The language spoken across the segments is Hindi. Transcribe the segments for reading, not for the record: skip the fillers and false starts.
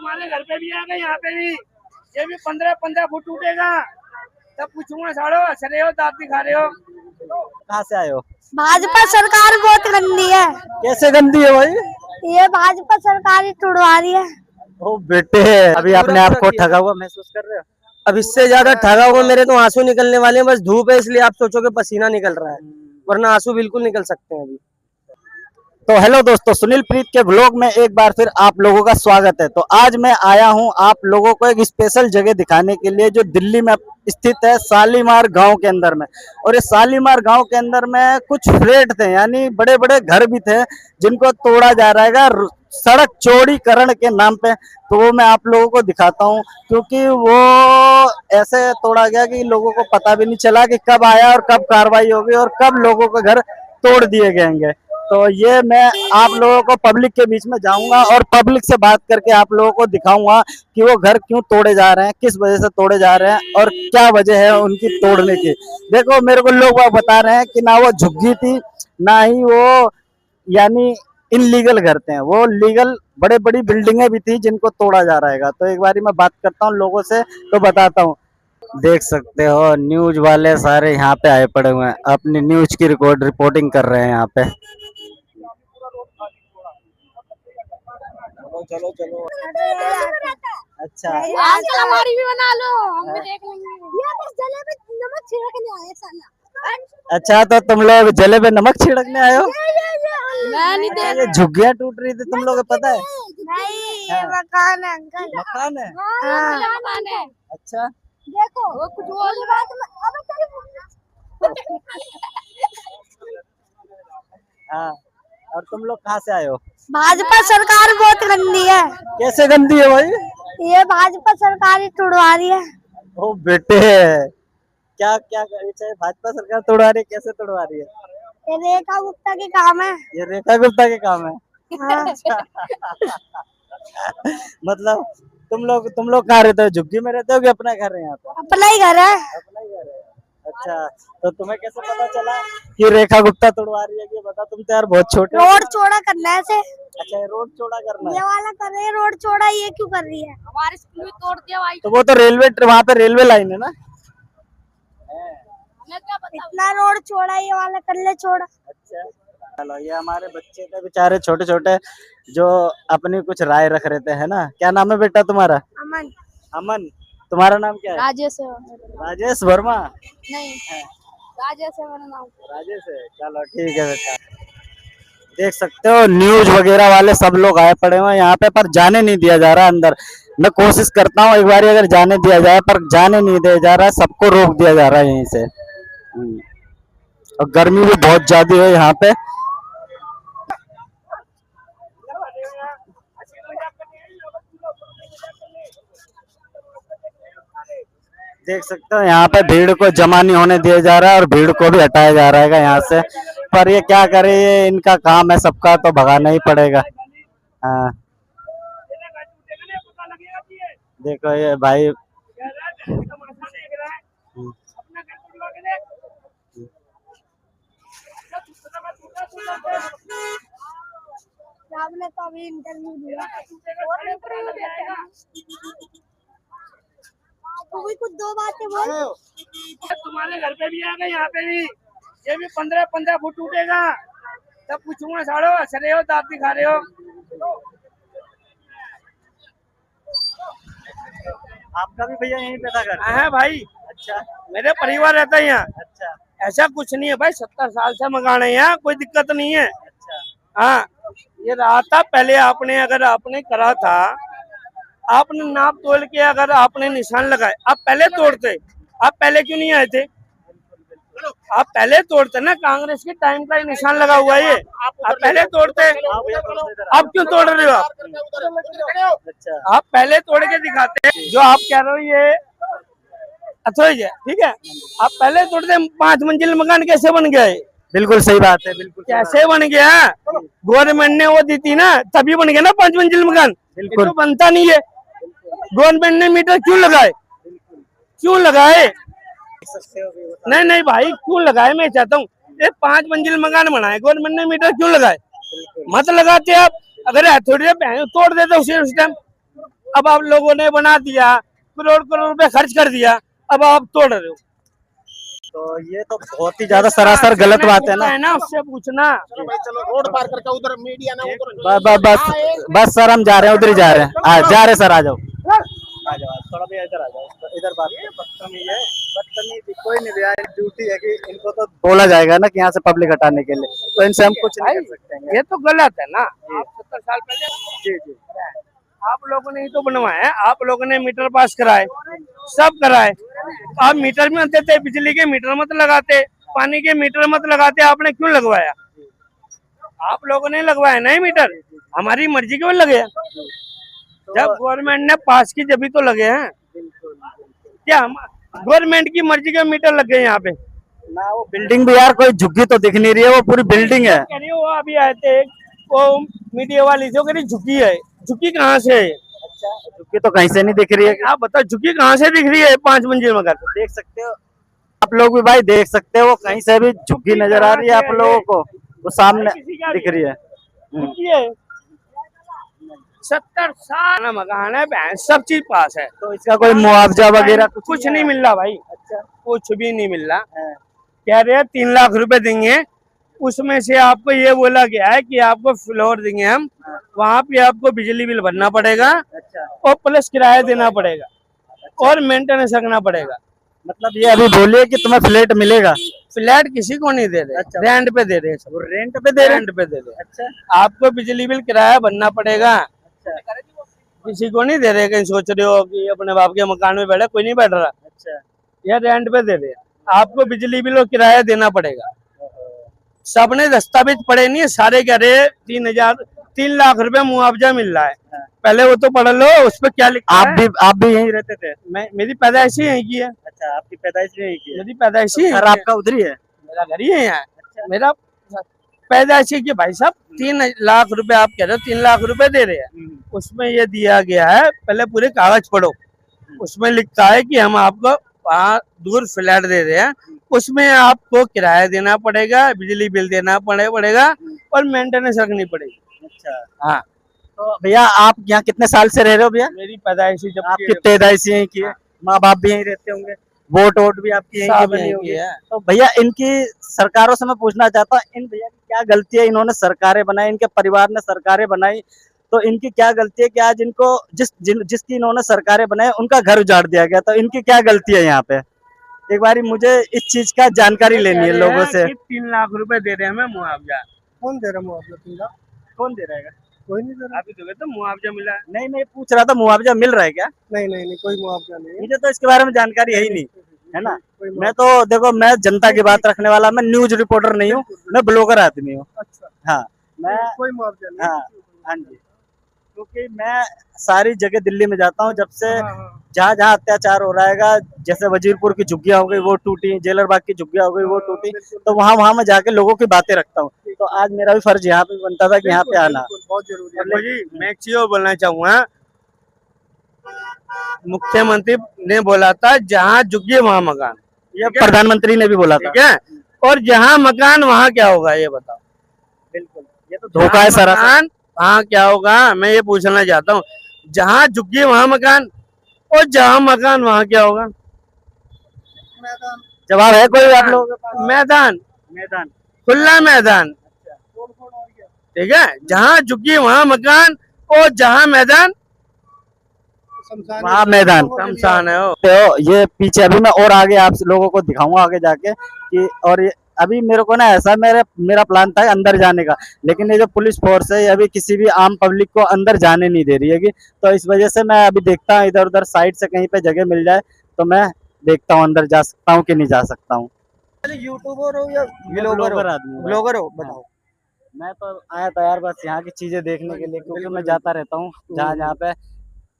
तुम्हारे घर पे भी आ गए, यहाँ पे भी ये भी 15-15 फुट टूटेगा तब पूछूंगा। साड़ो हंस रहे हो, दांत दिखा रहे हो। कहाँ से आए हो? भाजपा सरकार बहुत गंदी है। कैसे गंदी है भाई? ये भाजपा सरकार ही तुड़वा रही है। ओ बेटे, अभी अपने आप को ठगा हुआ महसूस कर रहे हो? अब इससे ज्यादा ठगा हुआ मेरे तो आंसू निकलने वाले हैं। बस धूप है इसलिए आप सोचोगे पसीना निकल रहा है, वरना आंसू बिल्कुल निकल सकते हैं अभी। तो हेलो दोस्तों, सुनील प्रीत के ब्लॉग में एक बार फिर आप लोगों का स्वागत है। तो आज मैं आया हूं आप लोगों को एक स्पेशल जगह दिखाने के लिए जो दिल्ली में स्थित है, शालीमार गांव के अंदर में। और इस शालीमार गांव के अंदर में कुछ फ्लैट थे, यानी बड़े बड़े घर भी थे जिनको तोड़ा जा रहा है सड़क चौड़ीकरण के नाम पे। तो वो मैं आप लोगों को दिखाता हूँ, क्योंकि वो ऐसे तोड़ा गया कि लोगों को पता भी नहीं चला कि कब आया और कब कार्रवाई होगी और कब लोगों के घर तोड़ दिए गएंगे। तो ये मैं आप लोगों को पब्लिक के बीच में जाऊंगा और पब्लिक से बात करके आप लोगों को दिखाऊंगा कि वो घर क्यों तोड़े जा रहे हैं, किस वजह से तोड़े जा रहे हैं और क्या वजह है उनकी तोड़ने की। देखो, मेरे को लोग बता रहे हैं कि ना वो झुग्गी थी, ना ही वो यानी इनलीगल घर थे, वो लीगल बड़े बड़ी बिल्डिंगें भी थी जिनको तोड़ा जा रहा है। तो एक बारी मैं बात करता हूँ लोगों से, तो बताता हूँ। देख सकते हो न्यूज वाले सारे यहाँ पे आए पड़े हुए हैं, अपनी न्यूज की रिपोर्टिंग कर रहे हैं यहाँ पे। चलो चलो। अच्छा, आजकल हमारी भी बना लो, हम भी देख लेंगे। ये बस जलेबी नमक छिड़कने आए साला। अच्छा, तो तुम लोग जले पे नमक छिड़कने आए हो? मैं नहीं अच्छा, ये झुग्गियां टूट रही थी, तुम लोग को पता है? नहीं, ये मकान है अंकल। मकान है? हाँ, मकान है। अच्छा, देखो वो कुछ बोल बात में अब तेरी हाँ। और तुम लोग कहाँ से आए हो? भाजपा सरकार बहुत गंदी है। कैसे गंदी है भाई? ये भाजपा सरकार ही तुड़वा रही है। ओ बेटे, क्या क्या चाहे भाजपा सरकार तोड़वा रही है, कैसे तोड़वा रही है? ये रेखा गुप्ता के काम है। ये रेखा गुप्ता के काम है? हाँ। मतलब तुम लोग कहाँ रहते हो? झुग्गी में रहते हो कि अपना घर है यहाँ पे? अपना ही घर है। अपना ही घर है। अच्छा, तो तुम्हें कैसे पता चला कि रेखा गुप्ता तोड़वा रही है? ये बता, तुम तो यार बहुत छोटे हो। रोड चौड़ा करना है इसे। अच्छा, ये रोड चौड़ा करना ये है। वाला कर रही है रोड चौड़ा, ये क्यों कर रही है? हमारे स्कूल में तोड़ दिया भाई। तो वो तो रेलवे, वहाँ पे रेलवे लाइन है ना? इतना रोड चौड़ा, ये वाला कर ले चौड़ा। अच्छा, चलो। ये हमारे बच्चे थे बेचारे छोटे छोटे, जो अपनी कुछ राय रख रहे थे, है ना? क्या नाम है बेटा तुम्हारा? अमन। अमन। तुम्हारा नाम क्या है? राजेश है। राजेश वर्मा? नहीं, राजेश है मेरा नाम। राजेश है, चलो ठीक है बेटा। देख सकते हो न्यूज वगैरह वाले सब लोग आए पड़े हुए हैं यहाँ पे, पर जाने नहीं दिया जा रहा अंदर। मैं कोशिश करता हूँ एक बार अगर जाने दिया जाए, पर जाने नहीं दिया जा रहा, सबको रोक दिया जा रहा है यहीं से। और गर्मी भी बहुत ज्यादा है यहाँ पे। देख सकते हो यहाँ पे भीड़ को जमा नहीं होने दिया जा रहा है और भीड़ को भी हटाया जा रहा है यहाँ से। पर ये क्या करे, ये इनका काम है, सबका तो भगाना ही पड़ेगा। हाँ, देखो ये भाई। आपने तो अभी इंटरव्यू दिया। तू भी कुछ दो बातें बोल। तुम्हारे घर पे भी आ गए, यहाँ पे भी ये भी 15-15 फुट टूटेगा तब पूछूंगा। साड़ो हंस रहे हो, दांत दिखा रहे हो। आपका भी भैया यहीं पे था घर? है भाई। अच्छा, मेरे परिवार रहता है यहाँ। अच्छा, ऐसा कुछ नहीं है भाई, 70 साल से मकान है यहाँ, कोई दिक्कत नहीं है। अच्छा। हाँ, ये रहा था पहले। आपने अगर आपने करा था, आपने नाप तोल के अगर आपने निशान लगाए, आप पहले तोड़ते। आप पहले क्यों नहीं आए थे? आप पहले तोड़ते ना, कांग्रेस के टाइम का ही निशान लगा हुआ है ये। आप पहले तोड़ते, आप क्यों तोड़ रहे हो? आप अच्छा, आप पहले तोड़ के दिखाते। जो आप कह रहे हो ये अथोई है, ठीक है। आप पहले तोड़ते। 5 मंजिल मकान कैसे बन गया? बिल्कुल सही बात है, बिल्कुल कैसे बन गया? गवर्नमेंट ने वो दी थी ना, तभी बन गया ना 5 मंजिल मकान। बिल्कुल तो बनता नहीं है। गवर्नमेंट ने मीटर क्यों लगाए? क्यों लगाए? नहीं नहीं भाई, क्यों लगाए? मैं चाहता हूँ ये 5 मंजिल मकान बनाए, गवर्नमेंट ने मीटर क्यों लगाए? मत लगाते आप। अगर अथॉरिटी तोड़ देते उसी उस टाइम। अब आप लोगों ने बना दिया, करोड़ करोड़ रुपए खर्च कर दिया, अब आप तोड़ रहे हो। तो ये तो बहुत ही ज्यादा सरासर गलत बात है ना। उससे पूछना। चलो रोड पार करके उधर मीडिया ना बस बस सर, हम जा रहे हैं, उधर ही जा रहे हैं, जा रहे सर, आ जाओ आ जाओ, थोड़ा भी इधर आ जाओ, इधर बात बदतमीज है, बदतमीज कोई नहीं भैया, ड्यूटी है कि इनको तो बोला जाएगा ना कि यहाँ से पब्लिक हटाने के लिए, तो इनसे हम कुछ नहीं कर सकते हैं। ये तो गलत है ना। आप 70 साल पहले जी जी, आप लोगों ने ही तो बनवाया, आप लोगों ने मीटर पास कराए, सब कराए। आप मीटर में देते, बिजली के मीटर मत लगाते, पानी के मीटर मत लगाते, आपने क्यों लगवाया? आप लोगों ने लगवाया नहीं मीटर, हमारी मर्जी क्यों लगे? जब गवर्नमेंट ने पास की जब ही तो लगे हैं। क्या गवर्नमेंट की मर्जी के मीटर लग गए यहाँ पे? ना वो बिल्डिंग भी यार कोई झुग्गी तो दिख नहीं रही है, वो पूरी बिल्डिंग है। कह रही वो अभी आए थे, वो मीडिया वाली जो कह रही झुकी है, झुकी कहाँ से है? अच्छा, झुग्गी तो कहीं से नहीं दिख रही है। आप बताओ झुकी कहाँ से दिख रही है? 5 मंजिल मकान देख सकते हो आप लोग भी भाई, देख सकते हो, कहीं से भी झुग्गी नजर आ रही है आप लोगों को, वो सामने दिख रही है। झुकी है। 70 साल मकान है, सब चीज पास है। तो इसका कोई मुआवजा वगैरह कुछ नहीं मिल रहा भाई, अच्छा, कुछ भी नहीं मिल रहा। कह रहे हैं 3 लाख रुपए देंगे, उसमें से आपको ये बोला गया है कि आपको फ्लोर देंगे हम, वहाँ पे आपको बिजली बिल भरना पड़ेगा अच्छा, और प्लस किराया देना पड़ेगा और मेंटेनेंस रखना पड़ेगा। मतलब ये अभी बोलिए कि तुम्हें फ्लैट मिलेगा? फ्लैट किसी को नहीं दे रहे, अच्छा। रेंट पे दे रहे हैं सब। रेंट पे दे रहे हैं? रेंट पे दे रहे हैं। अच्छा आपको बिजली बिल किराया भरना पड़ेगा, अच्छा किसी को नहीं दे रहे। कहीं सोच रहे हो कि अपने बाप के मकान में बैठा, कोई नहीं बैठ रहा, अच्छा, ये रेंट पे दे रहे हैं। आपको बिजली बिल और किराया देना पड़ेगा। सबने दस्तावेज पढ़े नहीं है, सारे कह रहे हैं 3 लाख रुपए मुआवजा मिल रहा है। पहले वो तो पढ़ लो, उस पर क्या लिखा है। आप भी यहीं रहते थे? मेरी पैदाइश ही यहीं की है। अच्छा, आपकी पैदाइश भी यहीं की है? मेरी पैदाइश ही तो घर आपका उधर ही है? मेरा घर ही है यहाँ। मेरा पैदाइश की भाई साहब 3 लाख रुपए आप कह रहे हो, 3 लाख रुपए दे रहे हैं। उसमें ये दिया गया है, पहले पूरे कागज पढ़ो, उसमें लिखता है कि हम आपको वहाँ दूर फ्लैट दे रहे हैं, उसमें आपको किराया देना पड़ेगा, बिजली बिल देना पड़ेगा और मेंटेनेंस रखनी पड़ेगी। अच्छा, हाँ। तो भैया आप यहाँ कितने साल से रह रहे हो भैया? मेरी पैदाइशी जब आपकी पैदाइश यहीं की है, माँ बाप भी यहीं रहते होंगे, वोट भी आपकी यहीं की बनी होगी। तो भैया इनकी सरकारों से मैं पूछना चाहता हूँ, इन भैया की क्या गलती है? इन्होंने सरकारें बनाई, इनके परिवार ने सरकारें बनाई, तो इनकी क्या गलती है कि आज इनको जिसकी इन्होंने सरकारें बनाई उनका घर उजाड़ दिया गया? तो इनकी क्या गलती है यहाँ पे? एक बारी मुझे इस चीज का जानकारी लेनी है लोगों से। 3 लाख रुपए दे रहे हैं हमें मुआवजा। कौन दे रहा मुआवजा? 3 लाख कौन दे रहेगा? कोई नहीं दे रहा। अभी तो मुआवजा मिला है। नहीं, मैं पूछ रहा था मुआवजा मिल रहा है क्या? नहीं नहीं नहीं, कोई मुआवजा नहीं है। मुझे तो इसके बारे में जानकारी है ही नहीं, है ना। कोई मैं तो देखो, मैं जनता की बात रखने वाला, मैं न्यूज रिपोर्टर नहीं हूँ, मैं ब्लॉगर आदमी हूँ। अच्छा, हाँ, मैं कोई मुआवजा नहीं। हाँ हाँ जी, क्योंकि मैं सारी जगह दिल्ली में जाता हूँ, जब से जहाँ जहाँ अत्याचार हो रहा है, जैसे वजीरपुर की झुग्गियाँ हो गई वो टूटी, जेलर बाग की झुग्गियाँ हो गई वो टूटी, तो वहाँ मैं जाके लोगों की बातें रखता हूँ। तो आज मेरा भी फर्ज यहाँ पे बनता था कि यहाँ पे आना। बहुत जरूरी है। और जी मैं एक चीज और बोलना चाहूंगा, मुख्यमंत्री ने बोला था जहाँ झुग्गी वहाँ मकान, ये प्रधानमंत्री ने भी बोला था। ठीक है, और जहाँ मकान वहाँ क्या होगा ये बताओ। बिल्कुल, ये तो धोखा है सर। मकान वहाँ क्या होगा, मैं ये पूछना चाहता हूँ। जहाँ झुग्गी वहाँ मकान और जहाँ मकान वहाँ क्या होगा? जवाब है कोई आप लोगों के पास? मैदान, मैदान, खुला मैदान। ठीक है, जहाँ झुग्गी वहाँ मकान और जहाँ मैदान वहाँ मैदान। शमशान है। तो ये पीछे अभी मैं और आगे आप लोगों को दिखाऊंगा आगे जाके कि, और ये अभी मेरे को ना ऐसा मेरा प्लान था अंदर जाने का, लेकिन ये जो पुलिस फोर्स है ये अभी किसी भी आम पब्लिक को अंदर जाने नहीं दे रही है, तो इस वजह से मैं अभी देखता हूँ इधर उधर साइड से कहीं पे जगह मिल जाए तो मैं देखता हूँ अंदर जा सकता हूँ कि नहीं जा सकता हूँ। यूट्यूबर हो या ब्लॉगर आदमी हूँ। ब्लॉगर हो? बताओ। मैं तो आया था यार बस यहाँ की चीजें देखने के लिए, क्योंकि मैं जाता रहता हूँ जहाँ जहाँ पे,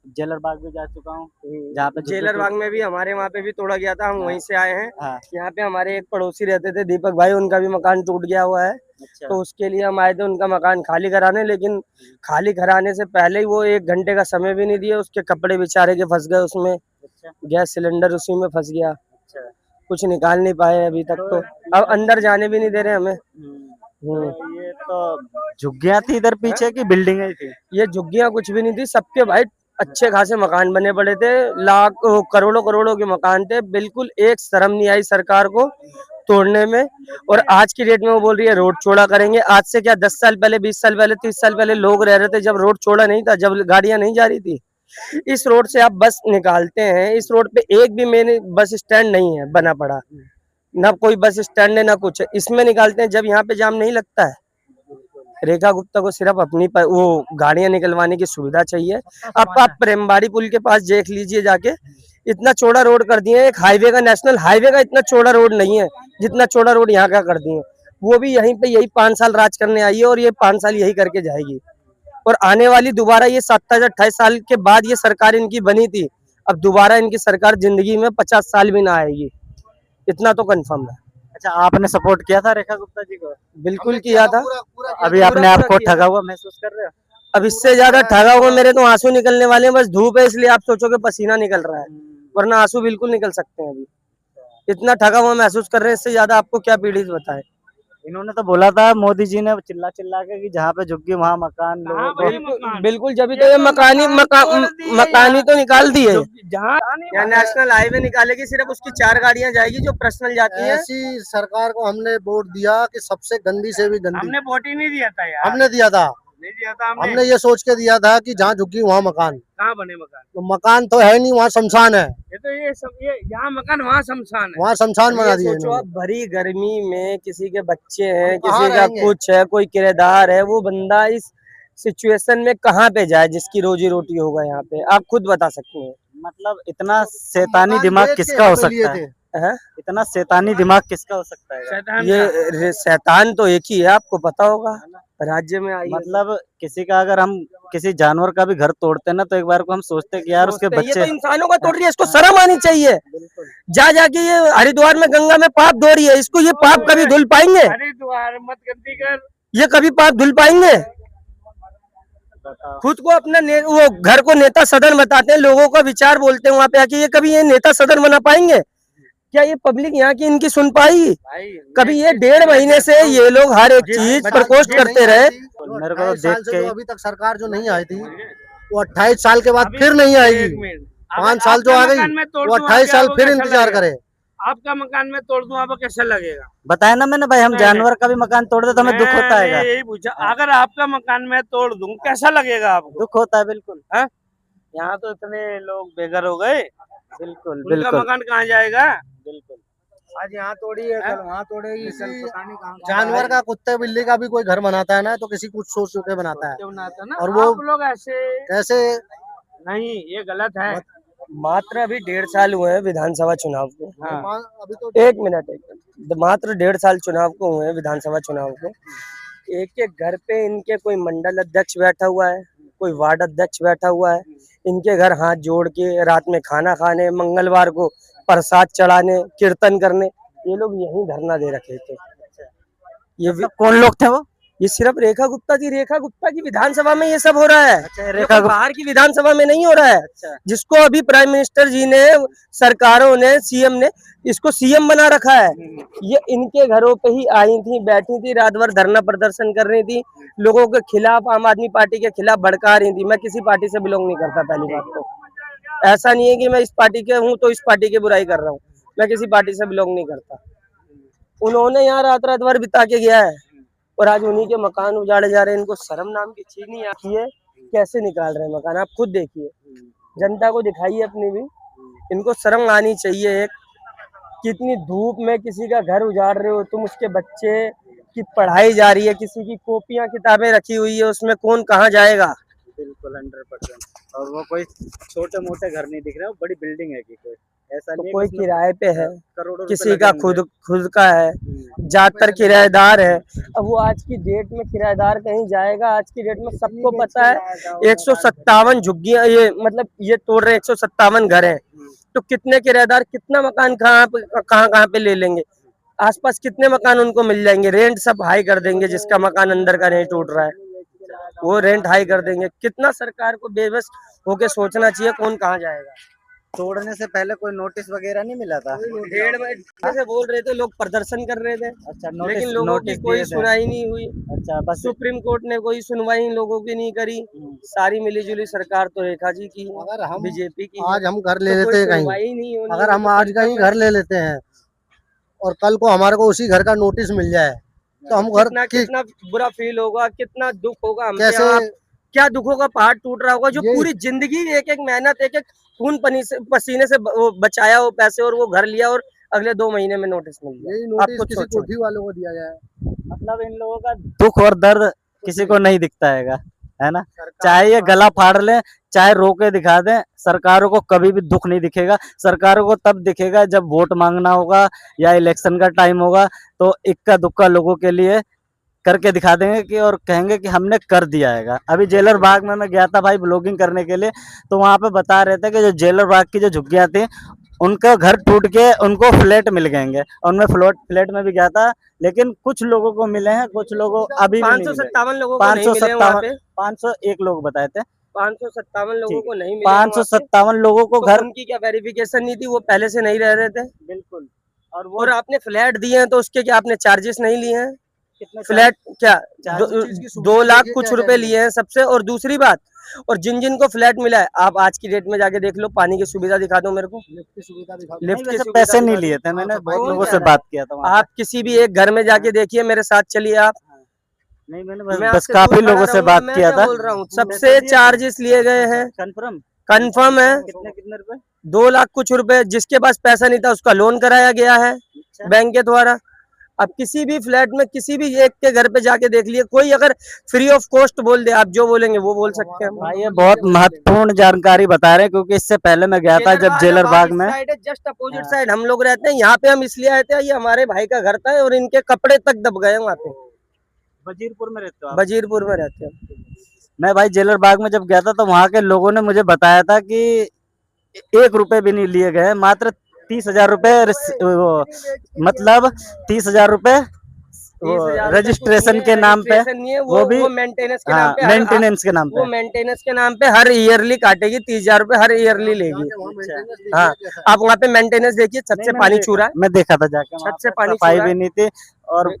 जेलर बाग भी जा चुका हूँ, जहाँ पे जेलर बाग में भी हमारे वहाँ पे भी तोड़ा गया था, हम वहीं से आए हैं। हाँ। यहाँ पे हमारे एक पड़ोसी रहते थे दीपक भाई, उनका भी मकान टूट गया हुआ है। अच्छा। तो उसके लिए हम आए थे उनका मकान खाली कराने, लेकिन खाली कराने से पहले ही वो 1 घंटे का समय भी नहीं दिया, उसके कपड़े बेचारे के फंस गए उसमें। अच्छा। गैस सिलेंडर उसी में फंस गया। अच्छा। कुछ निकाल नहीं पाए अभी तक, तो अब अंदर जाने भी नहीं दे रहे हमें। तो ये तो झुग्गियाँ थी इधर पीछे की बिल्डिंगें थी? ये झुग्गियाँ कुछ भी नहीं थी, सबके भाई अच्छे खासे मकान बने पड़े थे, करोड़ों करोड़ों के मकान थे, बिल्कुल एक शर्म नहीं आई सरकार को तोड़ने में। और आज की डेट में वो बोल रही है रोड चौड़ा करेंगे। आज से क्या 10 साल पहले, 20 साल पहले, 30 साल पहले लोग रह रहे थे जब रोड चौड़ा नहीं था, जब गाड़ियां नहीं जा रही थी। इस रोड से आप बस निकालते हैं, इस रोड पे एक भी मेन बस स्टैंड नहीं है बना पड़ा, ना कोई बस स्टैंड है ना कुछ है। इसमें निकालते हैं जब यहाँ पे जाम नहीं लगता है। रेखा गुप्ता को सिर्फ अपनी वो गाड़ियां निकलवाने की सुविधा चाहिए। आप प्रेमबाड़ी पुल के पास देख लीजिए जाके, इतना चौड़ा रोड कर दिए। एक हाईवे का, नेशनल हाईवे का इतना चौड़ा रोड नहीं है जितना चौड़ा रोड यहाँ का कर दिए। वो भी यहीं पे यही 5 साल राज करने आई है और ये 5 साल यही करके जाएगी। और आने वाली दोबारा ये 27-28 साल के बाद ये सरकार इनकी बनी थी, अब दोबारा इनकी सरकार जिंदगी में 50 साल भी ना आएगी, इतना तो कंफर्म है। अच्छा, आपने सपोर्ट किया था रेखा गुप्ता जी को? बिल्कुल किया था। अभी अपने आप को ठगा हुआ महसूस कर रहे हो? अब इससे ज्यादा ठगा हुआ मेरे तो आंसू निकलने वाले हैं। बस धूप है इसलिए आप सोचोगे पसीना निकल रहा है, वरना आंसू बिल्कुल निकल सकते हैं। अभी इतना ठगा हुआ महसूस कर रहे हैं, इससे ज्यादा आपको क्या पीड़ित बताए। इन्होंने तो बोला था, मोदी जी ने चिल्ला चिल्ला के, कि जहाँ पे झुग्गी वहाँ मकान लोगों को। बिल्कुल, जब तो ये मकानी तो निकाल दिए। जहाँ नेशनल हाईवे निकालेगी, सिर्फ उसकी 4 गाड़ियां जाएगी जो पर्सनल जाती हैं। ऐसी सरकार को हमने वोट दिया कि सबसे गंदी से भी गंदी। हमने वोट ही नहीं दिया था यार, हमने दिया था, नहीं दिया था हमने ये सोच के दिया था कि जहाँ झुग्गी वहाँ मकान। कहाँ बने मकान? तो मकान तो है नहीं, वहाँ शमशान है। ये तो ये सब, ये यहाँ मकान वहाँ शमशान है। वहाँ शमशान बना दिए सोचो आप, भरी गर्मी में किसी के बच्चे हैं, कहाँ किसी का रहेंगे? कुछ है, कोई किराएदार है, वो बंदा इस सिचुएशन में कहाँ पे जाए जिसकी रोजी रोटी होगा यहाँ पे, आप खुद बता सकते हैं। मतलब इतना शैतानी दिमाग किसका हो सकता है? इतना शैतानी दिमाग किसका हो सकता है? शैतान का। ये शैतान तो एक ही है, आपको पता होगा। राज्य में आई मतलब किसी का, अगर हम किसी जानवर का भी घर तोड़ते हैं ना, तो एक बार को हम सोचते हैं कि यार उसके ये बच्चे। तो इंसानों का तोड़ रही है, इसको शर्म आनी चाहिए। जाके ये हरिद्वार में गंगा में पाप धो रही है, इसको ये पाप कभी धुल पाएंगे? हरिद्वार मत गंदी कर। ये कभी पाप धुल पाएंगे? खुद को अपना वो घर को नेता सदन बताते हैं, लोगों का विचार बोलते हैं वहाँ पे आके, ये कभी ये नेता सदन बना पाएंगे क्या? ये पब्लिक यहाँ की इनकी सुन पाई कभी? ये 1.5 महीने से ये लोग हर एक चीज प्रकोष्ठ करते रहे। मेरे को तो देख के अभी तक सरकार जो नहीं आई थी, वो 28 साल के बाद फिर नहीं आएगी। 5 साल जो आ गई, वो 28 साल फिर इंतजार करे। आपका मकान में तोड़ दूं, आपको कैसा लगेगा? बताया ना मैंने भाई, हम जानवर का भी मकान तोड़ दे तो हमें दुख होता है। यही पूछा, अगर आपका मकान मैं तोड़ दूं कैसा लगेगा आपको? दुख होता है, बिल्कुल। यहाँ तो इतने लोग बेघर हो गए, बिल्कुल उनका बिल्कुल मकान कहाँ जाएगा? बिल्कुल। आज यहाँ तोड़ी है, कल वहाँ तोड़ेगी। जानवर का, कुत्ते बिल्ली का भी कोई घर बनाता है ना, तो किसी कुछ सोच के बनाता है। क्यों बनाता ना? और वो आप लोग ऐसे कैसे? नहीं, ये गलत है। मात्र अभी 1.5 साल हुए हैं विधानसभा चुनाव को। हाँ। अभी तो एक मिनट, मात्र 1.5 साल चुनाव को हुए हैं, विधानसभा चुनाव को। एक एक घर पे इनके कोई मंडल अध्यक्ष बैठा हुआ है, कोई वार्ड अध्यक्ष बैठा हुआ है। इनके घर हाथ जोड़ के रात में खाना खाने, मंगलवार को प्रसाद चढ़ाने, कीर्तन करने, ये लोग यहीं धरना दे रखे थे। ये कौन लोग थे वो? ये सिर्फ रेखा गुप्ता की विधानसभा में ये सब हो रहा है। अच्छा, रेखा बाहर की विधानसभा में नहीं हो रहा है। अच्छा। जिसको अभी प्राइम मिनिस्टर जी ने, सरकारों ने, सीएम ने इसको सीएम बना रखा है, ये इनके घरों पे ही आई थी, बैठी थी, रात भर धरना प्रदर्शन कर रही थी, लोगों के खिलाफ, आम आदमी पार्टी के खिलाफ भड़का रही थी। मैं किसी पार्टी से बिलोंग नहीं करता, पहली बात तो ऐसा नहीं है कि मैं इस पार्टी के हूँ तो इस पार्टी की बुराई कर रहा हूँ, मैं किसी पार्टी से बिलोंग नहीं करता। उन्होंने यहाँ रात भर बिता के गया है और आज उन्हीं के मकान उजाड़े जा रहे हैं। इनको शर्म नाम की चीज नहीं आती है, कैसे निकाल रहे हैं मकान, आप खुद देखिए, जनता को दिखाइए अपनी भी। इनको शर्म आनी चाहिए। एक कितनी धूप में किसी का घर उजाड़ रहे हो तुम, उसके बच्चे की पढ़ाई जा रही है, किसी की कॉपियां किताबें रखी हुई है, उसमें कौन कहाँ जाएगा? बिल्कुल 100%। और वो कोई छोटे मोटे घर नहीं दिख रहे, वो बड़ी बिल्डिंग है कि कोई ऐसा तो नहीं है कोई कि किराए पे है, करोड़ों किसी का खुद का है, ज्यादातर किराएदार है। अब वो आज की डेट में किराएदार कहीं जाएगा? आज की डेट में सबको पता है 157 झुग्गियां, ये मतलब ये तोड़ रहे 157 घर हैं, तो कितने किराएदार कितना मकान कहाँ पे ले लेंगे? आसपास कितने मकान उनको मिल जाएंगे? रेंट सब हाई कर देंगे, जिसका मकान अंदर का रेंट उठ रहा है वो रेंट हाई कर देंगे। कितना सरकार को बेबस होके सोचना चाहिए, कौन कहाँ जाएगा। तोड़ने से पहले कोई नोटिस वगैरह नहीं मिला था? 1.5 से बोल रहे थे, लोग प्रदर्शन कर रहे थे, अच्छा, लेकिन लोगों की कोई सुनाई नहीं हुई। अच्छा, बस सुप्रीम कोर्ट ने कोई सुनवाई लोगों की नहीं करी। सारी मिलीजुली सरकार तो रेखा जी की, अगर हम बीजेपी की आज हम घर ले तो लेते हैं कहीं, सुनवाई नहीं होनी। अगर हम आज कहीं घर ले लेते हैं और कल को हमारे को उसी घर का नोटिस मिल जाए तो हम घर कितना बुरा फील होगा, कितना दुख होगा हमके कैसे यहाँ। क्या दुखों का पहाड़ टूट रहा होगा, जो ये- पूरी जिंदगी एक एक मेहनत, एक एक खून पसीने से वो बचाया हो पैसे, और वो घर लिया और अगले 2 महीने में नोटिस मिल गया। यही नोटिस आपको किसी सोचो। कोठी वालों को दिया जाए। मतलब इन लोगों का दुख और दर्द किसी को नहीं दिखता है ना? चाहे ये गला फाड़ ले, चाहे रोके दिखा दें, सरकारों को कभी भी दुख नहीं दिखेगा। सरकारों को तब दिखेगा जब वोट मांगना होगा या इलेक्शन का टाइम होगा, तो इक्का दुक्का लोगों के लिए करके दिखा देंगे कि और कहेंगे कि हमने कर दिया है। अभी जेलर बाग में मैं गया था भाई ब्लॉगिंग करने के लिए, तो वहां पे बता रहे थे कि जो जेलर बाग की जो झुग्गियां थी उनका घर टूट के उनको फ्लैट मिल गएंगे, और मैं फ्लैट में भी गया था, लेकिन कुछ लोगों को मिले हैं, कुछ लोगों अभी भी नहीं मिले। 557 लोगों को नहीं मिले वहाँ पे। 501 लोग बताए थे। 557 लोगों को नहीं मिले। 557 लोगों को तो घर, उनकी क्या वेरिफिकेशन नहीं थी, वो पहले से नहीं रह रहे थे। बिल्कुल। और आपने फ्लैट दिए हैं तो उसके क्या आपने चार्जेस नहीं लिए हैं? कितने फ्लैट क्या चीज की 2 लाख सुविधा कुछ क्या रुपए क्या लिए हैं सबसे। और दूसरी बात, और जिन जिन को फ्लैट मिला है, आप आज की डेट में जाके देख लो, पानी की सुविधा दिखा दो मेरे को, लिफ्ट की सुविधा दिखा नहीं, लिफ्ट की वैसे सुविधा पैसे नहीं दिखा दो। लिए थे, मैंने बहुत कौन लोगों कह से रहा बात किया था वहाँ पे। आप किसी भी एक घर में जाके देखिए, मेरे साथ चलिए आप। नहीं, मैंने मैं बस आपसे काफी दूर खड़ा लोगों से रहूंगा, बात मैं किया क्या था। बोल रहा हूँ, सबसे चार्जेस लिए गए हैं। कंफर्म कंफर्म है। कितने रुपए? 2 लाख कुछ रुपए। जिसके पास पैसा नहीं था उसका लोन कराया गया है बैंक के द्वारा। अब किसी भी फ्लैट में किसी भी एक के घर पे जाके देख लिए, कोई अगर फ्री ऑफ कॉस्ट बोल दे, आप जो बोलेंगे वो बोल सकते हैं। भाई ये बहुत महत्वपूर्ण जानकारी बता रहे हैं, क्योंकि इससे पहले मैं गया था जब जेलर बाग में। जस्ट अपोजिट साइड हम लोग रहते हैं। यहाँ पे हम इसलिए आए थे, ये हमारे भाई का घर था और इनके कपड़े तक दब गए वहाँ पे। वजीरपुर में रहते हो आप? वजीरपुर में रहते हैं। मैं भाई जेलर बाग में जब गया था तो वहाँ के लोगों ने मुझे बताया था कि 1 रुपए भी नहीं लिए गए, मात्र 30,000 रुपए, मतलब 30,000 रुपए रजिस्ट्रेशन के नाम पे, वो भी मेंटेनेंस के नाम पे। मेंटेनेंस के नाम पे, वो मेंटेनेंस के नाम पे हर ईयरली काटेगी, 30,000 रुपए हर ईयरली लेगी। हाँ, आप वहाँ पे मेंटेनेंस देखिए, छत से पानी छू रहा है। मैं देखा था जाके, छत से पानी सफाई भी नहीं थी, और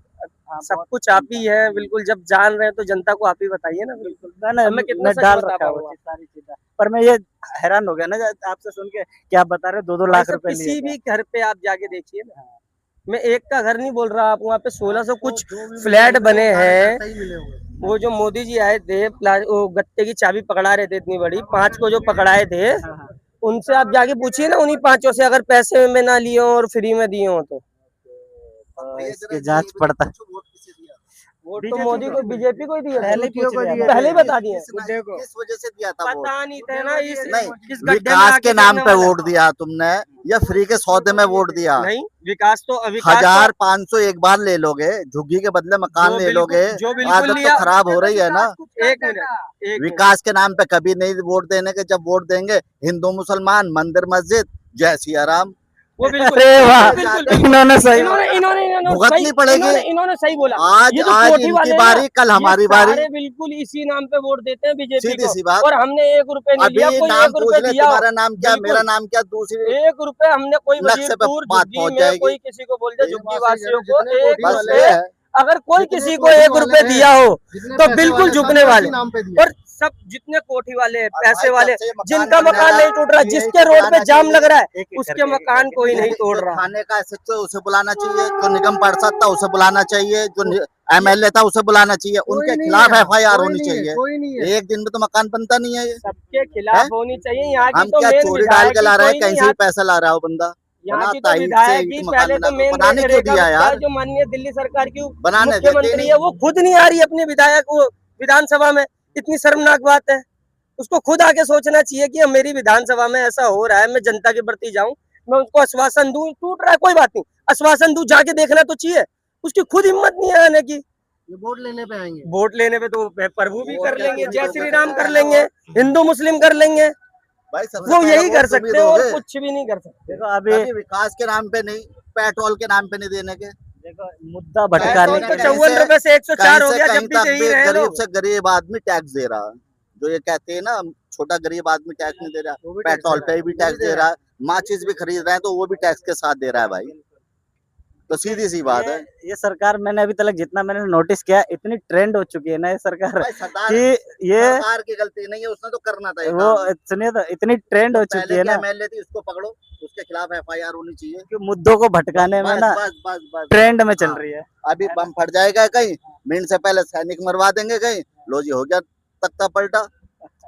सब कुछ आप ही है। बिल्कुल, जब जान रहे हैं तो जनता को आप ही बताइए ना। बिल्कुल, मैं कितना डाल रखा है सारी चीजें, पर मैं ये हैरान हो गया ना आपसे सुन के, क्या आप बता रहे 2-2 लाख रुपए लिए। किसी भी घर पे आप जाके देखिए ना, मैं एक का घर नहीं बोल रहा, आप वहाँ पे 1600 कुछ फ्लैट बने हैं। वो जो मोदी जी आए थे, वो गत्ते की चाबी पकड़ा रहे थे इतनी बड़ी, 5 को जो पकड़ाए थे, उनसे आप जाके पूछिए ना, उन्हीं 5 से अगर पैसे में ना लिए हो और फ्री में दिए हो तो इसकी जांच पड़ता। वोट तो मोदी को, बीजेपी को ही दिया, पहले ही बता दिए। किस वजह से दिया था वोट? पता नहीं था ना, इस विकास के नाम पे वोट दिया तुमने या फ्री के सौदे में वोट दिया? नहीं, विकास तो 1,500 एक बार ले लोगे, झुग्गी के बदले मकान ले लोगे, आदत तो खराब हो रही है ना। एक मिनट, विकास के नाम पे कभी नहीं वोट देने के, जब वोट देंगे हिंदू मुसलमान, मंदिर मस्जिद, जय सिया राम। वो बिल्कुल, इन्होंने सही, भुगतनी पड़ेगी। इन्होंने सही बोला। आज इनकी बारी, कल हमारी बारी। बिल्कुल इसी नाम पे वोट देते हैं बीजेपी सीधी को। सी बात। और हमने 1 रुपए नहीं लिया, अभी कोई नाम 1 पूछ रुपए ले, दिया। तुम्हारा नाम क्या, मेरा नाम क्या, दूसरी 1 रुपए हमने कोई लक्ष्य पे वजीरपुर, बात झुग्गी पहुंच में जाएगी। कोई किसी को बोल दे, झुग्गी वासियों को 1 बस रुपए, ये है। अगर कोई किसी को 1 रुपए दिया हो तो बिल्कुल झुकने वाले। और सब जितने कोठी वाले हैं, पैसे वाले, जिनका मकान नहीं टूट रहा, जिसके रोड पे जाम लग रहा है, उसके मकान कोई नहीं तोड़ रहा। थाने का एसएचओ उसे बुलाना चाहिए, जो निगम पार्षद था उसे बुलाना चाहिए, जो एमएलए था उसे बुलाना चाहिए, उनके खिलाफ एफआईआर होनी चाहिए। एक दिन में तो मकान बनता नहीं है। सबके खिलाफ होनी चाहिए। यहाँ की हम तो क्या मेन चोरी डाल के ला रहे हैं, विधायक कहीं से भी पैसा ला रहा हो बंदा। यहाँ की तो बनाता ही विधायक से ही मकान पहले तो मेन बनाने क्यों दिया यार? जो माननीय दिल्ली सरकार की बनाने मुख्यमंत्री है, वो खुद नहीं आ रही अपने विधायक वो विधानसभा में। इतनी शर्मनाक बात है। उसको खुद आके सोचना चाहिए कि मेरी विधानसभा में ऐसा हो रहा है, मैं जनता के प्रति जाऊं, मैं उनको आश्वासन दूं, टूट रहा है कोई बात नहीं, आश्वासन दूं, जाके देखना तो चाहिए। उसकी खुद हिम्मत नहीं है आने की। ये वोट लेने पे आएंगे, वोट लेने पे तो प्रभु भी कर लेंगे, जय श्री राम कर लेंगे, हिंदू मुस्लिम कर लेंगे, भाई सबसे वो पहले यही वोट कर तो भी सकते हैं और दोगे। कुछ भी नहीं कर सकते। देखो अभी विकास के नाम पे नहीं, पेट्रोल के नाम पे नहीं देने के। देखो मुद्दा भटकाने तो के, 54 रुपए से 104 हो गया। कहीं जब भी तक दे ही भी रहे हैं गरीब लोग। से गरीब आदमी टैक्स दे रहा है। जो ये कहते हैं ना छोटा गरीब आदमी टैक्स नहीं दे रहा, पेट्रोल पे भी टैक्स दे रहा है, माचिस भी खरीद रहे हैं तो वो भी टैक्स के साथ दे रहा है भाई। तो सीधी सी बात है। ये सरकार, मैंने अभी तक जितना मैंने नोटिस किया, इतनी ट्रेंड हो चुकी है ना ये सरकार भाई सरदार कि ये सरकार की गलती नहीं है, उसने तो करना था ये वो काम। सुनिए तो इतनी ट्रेंड हो चुकी पहले है की ना एमएलए थी, उसको पकड़ो, उसके खिलाफ एफआईआर होनी चाहिए। कि मुद्दों को भटकाने में बस ना बस बस बस ट्रेंड में चल हाँ। रही है। अभी बम फट जाएगा कहीं, मिनट से पहले सैनिक मरवा देंगे कहीं, लो जी हो गया तख्ता पलटा,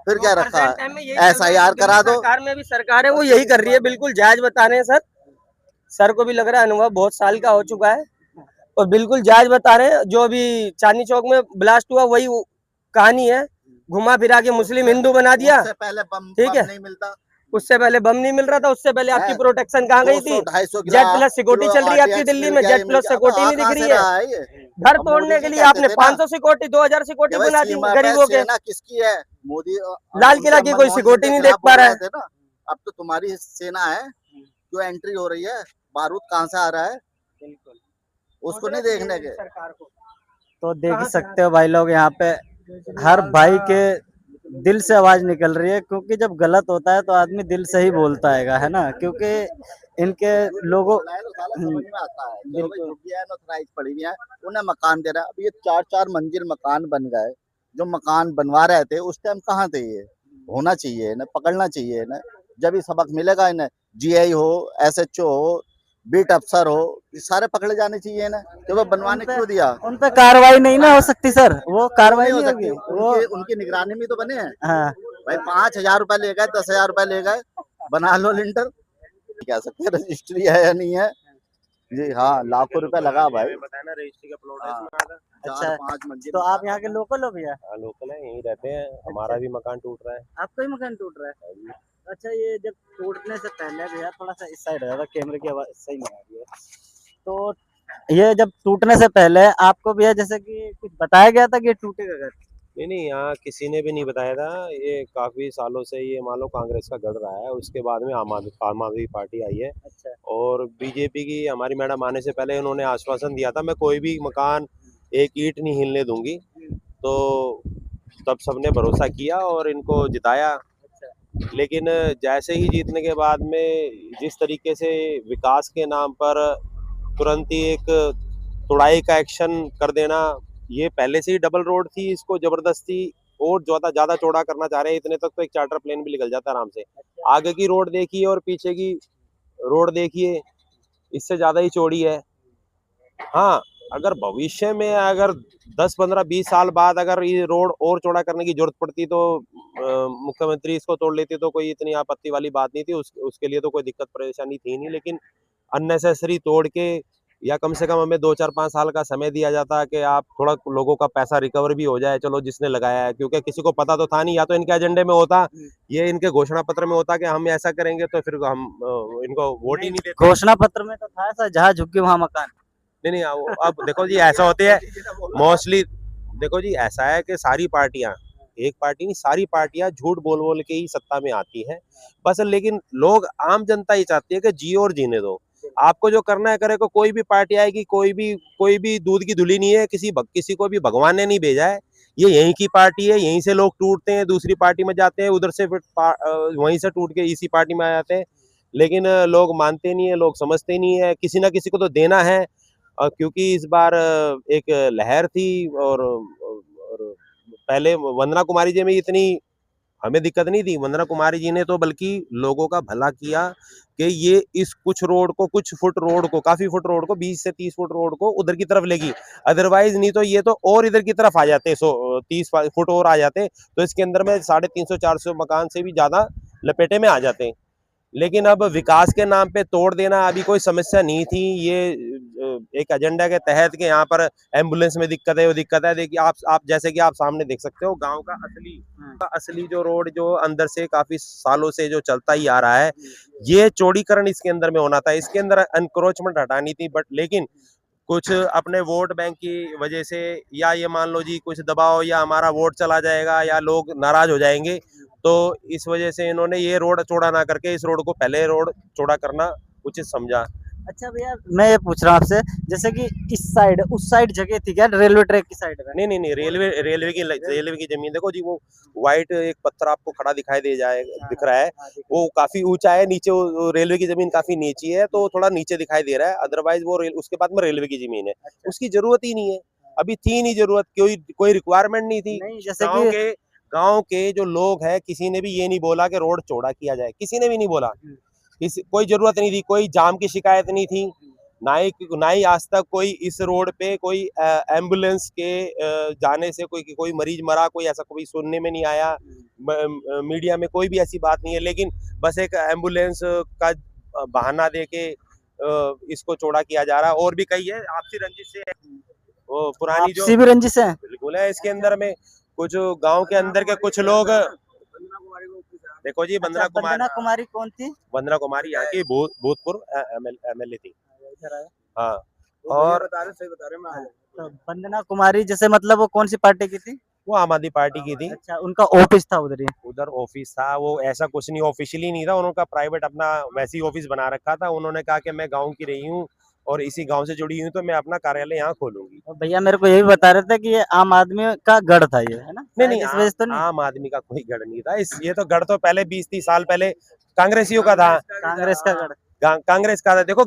फिर क्या रखा है, एसआईआर करा दो। सरकार में भी सरकार है वो यही कर रही है, बिल्कुल जायज बता रहे हैं सर। सर को भी लग रहा है अनुभव बहुत साल का हो चुका है और बिल्कुल जायज बता रहे हैं। जो अभी चांदनी चौक में ब्लास्ट हुआ वही कहानी है, घुमा फिरा के मुस्लिम हिंदू बना दिया। उससे पहले बम ठीक है, नहीं मिलता, उससे पहले बम नहीं मिल रहा था, उससे पहले आपकी है। प्रोटेक्शन कहाँ गई थी? 200-250 जेड प्लस सिक्योरिटी चल रही है आपकी दिल्ली में, जेड प्लस सिक्योरिटी नहीं दिख रही है। घर तोड़ने के लिए आपने 500 सिक्योरिटी 2000 सिक्योरिटी बना दी गरीबों के। किसकी है? मोदी लाल किला की कोई सिक्योरिटी नहीं देख पा रहा है। अब तो तुम्हारी सेना है जो एंट्री हो रही है, बारूद कहाँ से आ रहा है, उसको नहीं देखने के। तो देख ही सकते हो भाई लोग, यहाँ पे हर भाई के दिल से आवाज निकल रही है, क्योंकि जब गलत होता है तो आदमी दिल से ही बोलता है ना, क्योंकि इनके लोगों समझ में आता है, जो भाई झुग्गी है, नौतराइज पड़ी हुई है, उन्हें मकान दे रहा है। अब ये 4-4 मंजिल मकान बन गए, जो मकान बनवा रहे थे उस टाइम कहाँ थे? ये होना चाहिए ना, पकड़ना चाहिए ना, जब ही सबक मिलेगा इन्हें। जीआई हो, एसएचओ हो, बीट अफसर हो, ये सारे पकड़े जाने चाहिए ना, तो वो बनवाने क्यों दिया? उन पे कार्रवाई नहीं ना हो सकती सर, वो कार्रवाई नहीं नहीं हो सकती, होगी वो। उनकी निगरानी में तो बने हैं हाँ, भाई। 5000 रुपए ले गए, 10,000 रुपए ले गए, बना लो लिंटर, कह सकते हैं रजिस्ट्री है या नहीं है जी। हाँ, लाखों रुपए लगा भाई। बताया रजिस्ट्री का प्लॉट है हाँ। इसमें आधा। 4-5 मंजिल। तो आप यहाँ के लोकल हो भैया? हाँ लोकल है, यहीं रहते हैं, हमारा भी मकान टूट रहा है। आपका ही मकान टूट रहा है? अच्छा, ये जब टूटने से पहले भैया थोड़ा सा इस साइड है, कैमरे की आवाज सही नहीं आ रही है। तो ये जब टूटने से पहले आपको भैया जैसे कि कुछ बताया गया था कि ये टूटेगा घर? नहीं, यहाँ किसी ने भी नहीं बताया था। ये काफी सालों से ये मान लो कांग्रेस का गढ़ रहा है, उसके बाद में आम आदमी पार्टी आई है। अच्छा। और बीजेपी की हमारी मैडम आने से पहले उन्होंने आश्वासन दिया था, मैं कोई भी मकान एक ईंट नहीं हिलने दूंगी। तो तब सबने भरोसा किया और इनको जिताया। लेकिन जैसे ही जीतने के बाद में जिस तरीके से विकास के नाम पर तुरंत ही एक तुड़ाई का एक्शन कर देना, ये पहले से ही डबल रोड थी, इसको जबरदस्ती और ज्यादा चौड़ा करना चाह रहे हैं। इतने तक तो एक चार्टर प्लेन भी निकल जाता है आराम से। आगे की रोड देखिए और पीछे की रोड देखिए, इससे ज्यादा ही चौड़ी है। हाँ, अगर भविष्य में अगर 10-15-20 साल बाद अगर ये रोड और चौड़ा करने की जरूरत पड़ती तो मुख्यमंत्री इसको तोड़ लेते तो कोई इतनी आपत्ति वाली बात नहीं थी। उसके लिए तो कोई दिक्कत परेशानी थी नहीं। लेकिन अननेसेसरी तोड़ के, या कम से कम हमें 2-4-5 साल का समय दिया जाता कि आप थोड़ा लोगों का पैसा रिकवर भी हो जाए, चलो जिसने लगाया है, क्योंकि किसी को पता तो था नहीं। या तो इनके एजेंडे में होता, ये इनके घोषणा पत्र में होता कि हम ऐसा करेंगे, तो फिर हम इनको वोट ही नहीं देते। घोषणा पत्र में तो था सर, जहाँ झुग्गी वहाँ मकान। नहीं, अब देखो जी, ऐसा होते है मोस्टली। देखो जी, ऐसा है कि सारी पार्टियां, एक पार्टी नहीं, सारी पार्टियां झूठ बोल बोल के ही सत्ता में आती है बस। लेकिन लोग, आम जनता ही चाहती है कि जियो और जीने दो। आपको जो करना है करे को, कोई भी पार्टी आएगी, कोई भी दूध की धुली नहीं है। किसी को भी भगवान ने नहीं भेजा है। ये यहीं की पार्टी है, यहीं से लोग टूटते हैं, दूसरी पार्टी में जाते हैं, उधर से फिर वहीं से टूट के इसी पार्टी में आ जाते हैं। लेकिन लोग मानते नहीं है, लोग समझते नहीं है, किसी ना किसी को तो देना है। क्योंकि इस बार एक लहर थी और पहले वंदना कुमारी जी में इतनी हमें दिक्कत नहीं थी। वंदना कुमारी जी ने तो बल्कि लोगों का भला किया कि ये इस कुछ फुट रोड को, काफी फुट रोड को, 20 से 30 फुट रोड को उधर की तरफ लेगी। अदरवाइज नहीं तो ये तो और इधर की तरफ आ जाते, 30 फुट और आ जाते, तो इसके अंदर में 350-400 मकान से भी ज्यादा लपेटे में आ जाते। लेकिन अब विकास के नाम पे तोड़ देना अभी कोई समस्या नहीं थी। ये एक एजेंडा के तहत कि यहाँ पर एम्बुलेंस में दिक्कत है, वो दिक्कत है। देखिए आप जैसे कि आप सामने देख सकते हो, गांव का असली जो रोड, जो अंदर से काफी सालों से जो चलता ही आ रहा है, ये चौड़ीकरण इसके अंदर में होना था। इसके अंदर एनक्रोचमेंट हटानी थी, बट लेकिन कुछ अपने वोट बैंक की वजह से, या ये मान लो जी कुछ दबाव, या हमारा वोट चला जाएगा, या लोग नाराज हो जाएंगे, तो इस वजह से इन्होंने ये रोड चौड़ा ना करके इस रोड को पहले रोड चौड़ा करना उचित समझा। अच्छा भैया, मैं ये पूछ रहा हूँ आपसे, जैसे कि इस साइड उस साइड जगह थी क्या रेलवे ट्रैक की साइड में? नहीं, रेलवे की जमीन देखो जी, वो व्हाइट एक पत्थर आपको खड़ा दिखाई दिख रहा है, वो काफी ऊंचा है, नीचे वो रेलवे की जमीन काफी नीची है, तो थोड़ा नीचे दिखाई दे रहा है, अदरवाइज वो उसके बाद में रेलवे की जमीन है, उसकी जरूरत ही नहीं है, अभी थी नहीं जरूरत, कोई रिक्वायरमेंट नहीं थी। नहीं, जैसे कि गांव के जो लोग हैं, किसी ने भी ये नहीं बोला कि रोड चौड़ा किया जाए, किसी ने भी नहीं बोला, कोई जरूरत नहीं थी, कोई जाम की शिकायत नहीं थी, ना ही आज तक कोई इस रोड पे कोई एम्बुलेंस के जाने से कोई मरीज मरा, कोई ऐसा कोई सुनने में नहीं आया, मीडिया में कोई भी ऐसी बात नहीं है, लेकिन बस एक एम्बुलेंस का बहाना देके इसको चौड़ा किया जा रहा है। और भी कई है, आपसी रंजिश से वो पुरानी जो आपसी भी रंजिश है। बिल्कुल है इसके अंदर में, कुछ गांव के अंदर के कुछ लोग, देखो जी, अच्छा, वंदना कुमारी कौन थी? वंदना कुमारी यहाँ की भूतपूर्व एमएलए थी। हाँ, और तो वंदना कुमारी जैसे मतलब वो कौन सी पार्टी की थी? वो आम आदमी पार्टी की थी। अच्छा, उनका ऑफिस था उधर ही? उधर ऑफिस था, वो ऐसा कुछ नहीं, ऑफिशियली नहीं था, उनका प्राइवेट अपना वैसी ऑफिस बना रखा था। उन्होंने कहा कि मैं गांव की रही हूँ और इसी गांव से जुड़ी हूँ, तो मैं अपना कार्यालय यहाँ खोलूंगी। और भैया मेरे को ये भी बता रहे थे कि ये आम आदमी का गढ़ था, ये है ना? नहीं, इस वजह से तो नहीं? आम आदमी का कोई गढ़ नहीं था, ये तो गढ़ तो पहले 20-30 साल पहले कांग्रेसियों का था। कांग्रेस का गढ़? कांग्रेस का था। देखो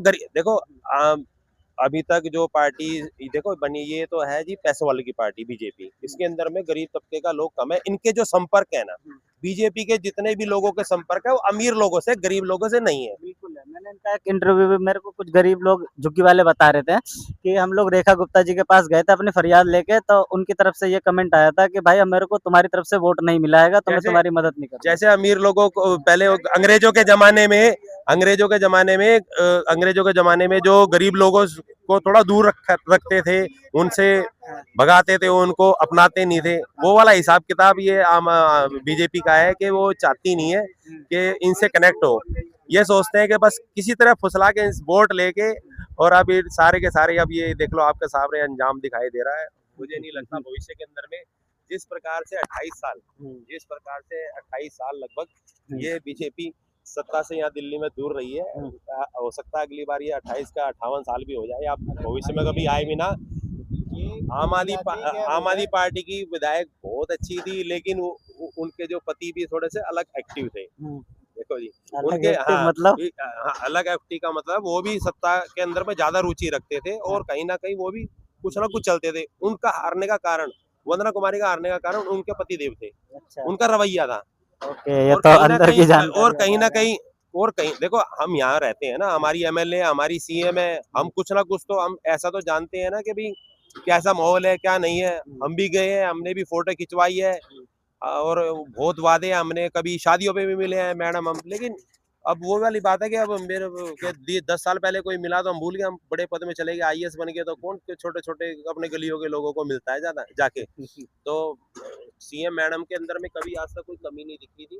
अभी तक जो पार्टी देखो बनी, ये तो है जी पैसों वाले की पार्टी बीजेपी, इसके अंदर में गरीब तबके का लोग कम है। इनके जो संपर्क है ना, बीजेपी के जितने भी लोगों के संपर्क है, वो अमीर लोगों से, गरीब लोगों से नहीं है। बिल्कुल है। मैंने इनका एक इंटरव्यू में मेरे को कुछ गरीब लोग झुग्गी वाले बता रहे थे कि हम लोग रेखा गुप्ता जी के पास गए थे अपनी फरियाद लेके, तो उनकी तरफ से ये कमेंट आया था कि भाई मेरे को तुम्हारी तरफ से वोट नहीं मिला है, तो मैं तुम्हारी मदद नहीं करूंगा। जैसे अमीर लोगों को पहले अंग्रेजों के जमाने में जो गरीब लोगों को थोड़ा दूर रखते थे, उनसे भगाते थे, उनको अपनाते नहीं थे, वो वाला हिसाब किताब ये बीजेपी का है कि वो चाहती नहीं है कि इनसे कनेक्ट हो। ये सोचते हैं कि बस किसी तरह फुसला के वोट लेके, और अब ये सारे के सारे, अब ये देख लो आपके सामने अंजाम दिखाई दे रहा है। मुझे नहीं लगता भविष्य के अंदर में जिस प्रकार से 28 साल लगभग ये बीजेपी सत्ता से यहाँ दिल्ली में दूर रही है, हो सकता है अगली बार ये 28 का 58 साल भी हो जाए, आप भविष्य में कभी आए भी ना। आम आदमी पार्टी की विधायक बहुत अच्छी थी, लेकिन उनके जो पति भी थोड़े से अलग एक्टिव थे। देखो जी, उनके मतलब अलग एक्टिव का मतलब वो भी सत्ता के अंदर में ज्यादा रुचि रखते थे, और कहीं ना कहीं वो भी कुछ ना कुछ चलते थे। उनका हारने का कारण, वंदना कुमारी का हारने का कारण उनके पति देव थे। अच्छा। उनका रवैया था। ओके, ये तो अंदर की जानकारी। और कहीं देखो, हम यहाँ रहते हैं ना, हमारी एमएलए, हमारी सीएम है, हम कुछ ना कुछ तो हम ऐसा तो जानते हैं ना कि भाई कैसा माहौल है, क्या नहीं है। हम भी गए हैं, हमने भी फोटो खिंचवाई है, और बहुत वादे हमने, कभी शादियों पे भी मिले हैं मैडम हम, लेकिन अब वो वाली बात है कि अब मेरे 10 साल पहले कोई मिला तो हम भूल गए, हम बड़े पद में चले गए, आईएएस बन गए, तो कौन छोटे छोटे अपने गलियों के लोगों को मिलता है ज्यादा जाके। तो सीएम मैडम के अंदर में कभी आज तक कोई कमी नहीं दिखी थी,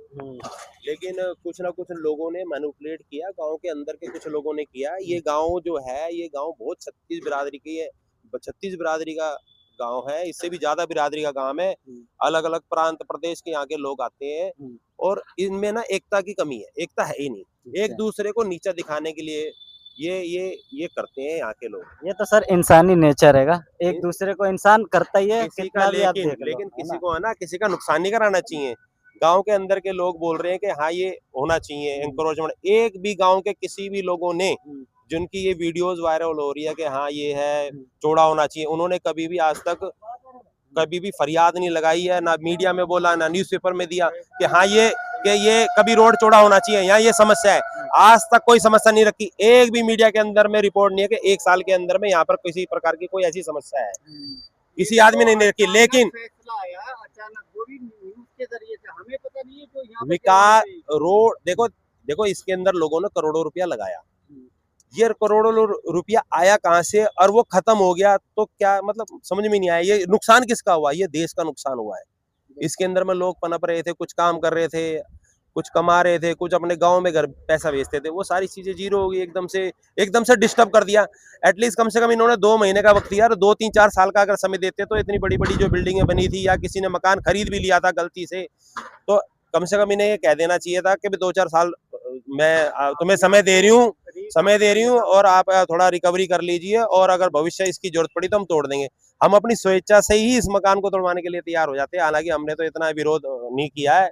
लेकिन कुछ ना कुछ लोगों ने मैनिपुलेट किया, गांव के अंदर के कुछ लोगों ने किया। ये गांव जो है, ये गांव बहुत 36 बिरादरी की है, 36 बिरादरी का गांव है, इससे भी ज्यादा बिरादरी का गांव है। अलग अलग प्रांत प्रदेश के यहाँ के लोग आते हैं, और इनमें ना एकता की कमी है, एकता है ही नहीं। एक दूसरे को नीचा दिखाने के लिए ये करते हैं यहाँ के लोग। ये तो सर इंसानी नेचर है, एक दूसरे को इंसान करता ही है किसी का, लेकिन किसी को है ना, किसी का नुकसान नहीं कराना चाहिए। गांव के अंदर के लोग बोल रहे हैं कि हाँ ये होना चाहिए एनकरेजमेंट। एक भी गांव के किसी भी लोगों ने, जिनकी ये वीडियोस वायरल हो रही है कि हाँ ये है चौड़ा होना चाहिए, उन्होंने कभी भी आज तक कभी भी फरियाद नहीं लगाई है, ना मीडिया में बोला, ना न्यूज़पेपर में दिया कि हाँ ये कभी रोड चौड़ा होना चाहिए, यहाँ ये समस्या है। आज तक कोई समस्या नहीं रखी, एक भी मीडिया के अंदर में रिपोर्ट नहीं है कि 1 साल के अंदर में यहाँ पर किसी प्रकार की कोई ऐसी समस्या है, किसी आदमी ने नहीं रखी। लेकिन विकास रोड देखो इसके अंदर लोगों ने करोड़ों रुपया लगाया, ये करोड़ों रुपया आया कहाँ से और वो खत्म हो गया, तो क्या मतलब समझ में नहीं आया। ये नुकसान किसका हुआ? ये देश का नुकसान हुआ है। इसके अंदर में लोग पनप रहे थे, कुछ काम कर रहे थे, कुछ कमा रहे थे, कुछ अपने गांव में घर पैसा भेजते थे, वो सारी चीजें जीरो हो गई, एकदम से डिस्टर्ब कर दिया। एटलीस्ट कम से कम इन्होंने 2 महीने का वक्त दिया, 2-3-4 साल का अगर समय देते तो इतनी बड़ी बड़ी जो बिल्डिंगें बनी थी, या किसी ने मकान खरीद भी लिया था गलती से, तो कम से कम इन्हें ये कह देना चाहिए था कि 2-4 साल मैं तुम्हें समय दे रही हूँ, समय दे रही हूँ और आप थोड़ा रिकवरी कर लीजिए, और अगर भविष्य इसकी जरूरत पड़ी तो हम तोड़ देंगे। हम अपनी स्वेच्छा से ही इस मकान को तोड़वाने के लिए तैयार हो जाते हैं। हालांकि हमने तो इतना विरोध नहीं किया है,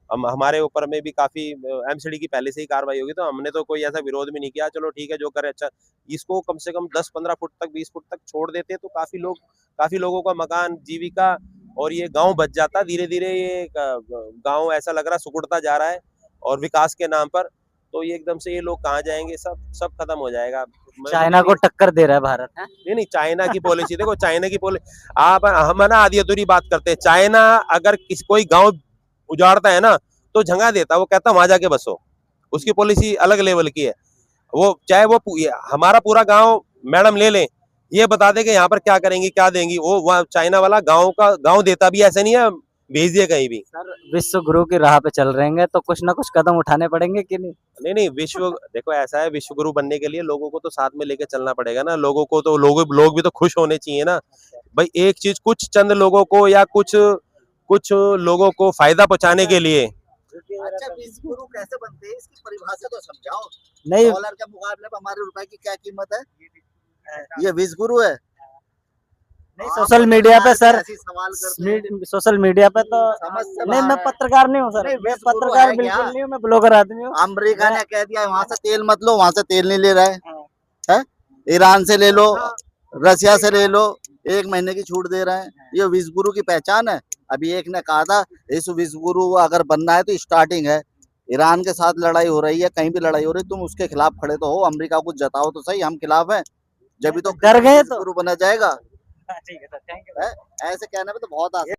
हम हमारे ऊपर में भी काफी एमसीडी की पहले से ही कार्रवाई होगी, तो हमने तो कोई ऐसा विरोध भी नहीं किया। चलो ठीक है, जो करे अच्छा। इसको कम से कम 10-15 फुट तक, 20 फुट तक छोड़ देते तो काफी लोगों का मकान, जीविका और ये गांव बच जाता। धीरे धीरे ये गांव ऐसा लग रहा सिकुड़ता जा रहा है, और विकास के नाम पर तो ये एकदम से ये लोग कहाँ जाएंगे, सब खत्म हो जाएगा। चाइना को टक्कर दे रहा है भारत है। नहीं, चाइना की पॉलिसी देखो, चाइना की पॉलिसी आप हम ना आधी अधूरी बात करते हैं। चाइना अगर कोई गांव उजाड़ता है ना तो झंगा देता, वो कहता वहां जाके बसो। उसकी पॉलिसी अलग लेवल की है। वो चाहे वो हमारा पूरा गांव मैडम ले लें, ये बता दे कि यहाँ पर क्या करेंगी, क्या देंगी, वो चाइना वाला गांव देता भी ऐसा नहीं है, भेज दिए कहीं भी। सर विश्व गुरु की राह पे चल रहे हैं तो कुछ ना कुछ कदम उठाने पड़ेंगे कि नहीं? नहीं, देखो ऐसा है, विश्व गुरु बनने के लिए लोगों को तो साथ में लेके चलना पड़ेगा ना। लोगों को तो लोग भी तो खुश होने चाहिए ना भाई। एक चीज कुछ चंद लोगों को या कुछ लोगों को फायदा पहुंचाने के लिए। अच्छा, विश्व गुरु कैसे बनते हैं, इसकी परिभाषा तो समझाओ। नहीं, डॉलर के मुकाबले में हमारे रुपए की क्या कीमत है? ये विश्व गुरु है? नहीं, सोशल मीडिया पे सर, ऐसी सवाल करते हैं। सोशल मीडिया पे तो समझ से नहीं, मैं बाहर है। पत्रकार नहीं हूँ सर। नहीं, मैं विश्व गुरु पत्रकार है बिल्कुल क्या? नहीं हूँ, मैं ब्लॉगर आदमी हूँ। अमेरिका ने कह दिया वहां से तेल मत लो, वहां से तेल नहीं ले रहा है? ईरान से ले लो, रसिया से ले लो, 1 महीने की छूट दे रहे हैं। ये विश्व गुरु की पहचान है? अभी एक ने कहा था इस विश्व गुरु अगर बनना है तो स्टार्टिंग है। ईरान के साथ लड़ाई हो रही है, कहीं भी लड़ाई हो रही है, तुम उसके खिलाफ खड़े तो हो। अमेरिका को जताओ तो सही हम खिलाफ हैं, जब भी तो डर गए विश्व तो। गुरु बना जाएगा। ठीक है सर, थैंक यू। ऐसे कहने में तो बहुत आसान